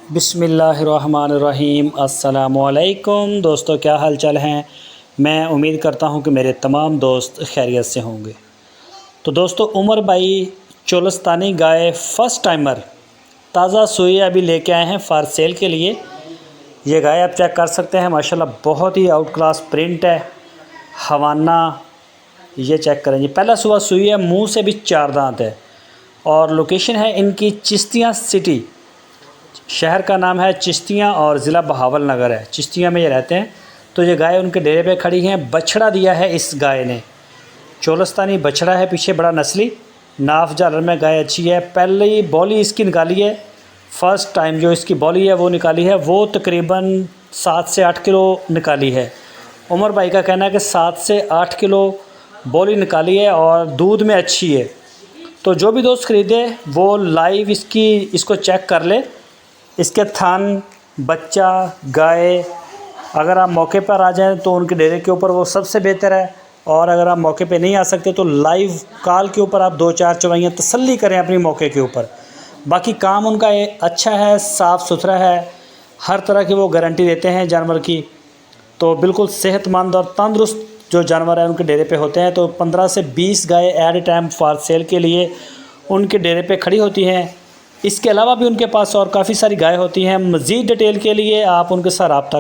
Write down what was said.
बिस्मिल्लाहिर्रहमानिर्रहीम। अस्सलामुअलैकुम दोस्तों, क्या हाल चाल हैं। मैं उम्मीद करता हूं कि मेरे तमाम दोस्त खैरियत से होंगे। तो दोस्तों, उमर भाई चोलस्तानी गाय फ़र्स्ट टाइमर ताज़ा सुई अभी लेके आए हैं फॉर सेल के लिए। ये गाय आप चेक कर सकते हैं, माशाल्लाह बहुत ही आउट क्लास प्रिंट है। हवाना ये चेक करें जी, पहला सुबह सुई है, मुंह से भी 4 दांत है। और लोकेशन है इनकी चिश्तियाँ सिटी, शहर का नाम है चिश्तियाँ और ज़िला बहावल नगर है। चिश्तियाँ में ये रहते हैं। तो ये गाय उनके डेरे पे खड़ी हैं। बछड़ा दिया है इस गाय ने, चोलस्तानी बछड़ा है, पीछे बड़ा नस्ली, नाफ जालर में गाय अच्छी है। पहली बॉली इसकी निकाली है, फ़र्स्ट टाइम जो इसकी बॉली है वो निकाली है, वो तकरीबन 7 से 8 किलो निकाली है। उमर भाई का कहना है कि 7 से 8 किलो बॉली निकाली है और दूध में अच्छी है। तो जो भी दोस्त ख़रीदे वो लाइव इसको चेक कर ले। इसके थन, बच्चा, गाय, अगर आप मौके पर आ जाएं तो उनके डेरे के ऊपर वो सबसे बेहतर है। और अगर आप मौके पे नहीं आ सकते तो लाइव कॉल के ऊपर आप 2-4 चवाइयाँ तसल्ली करें अपनी मौके के ऊपर। बाकी काम उनका अच्छा है, साफ़ सुथरा है, हर तरह की वो गारंटी देते हैं जानवर की। तो बिल्कुल सेहतमंद और तंदुरुस्त जो जानवर है उनके डेरे पे होते हैं। तो 15 से 20 guy at A time for sale के लिए उनके डेरे पे खड़ी होती हैं। इसके अलावा भी उनके पास और काफ़ी सारी गाय होती हैं। मज़ीद डिटेल के लिए आप उनके साथ रब्ता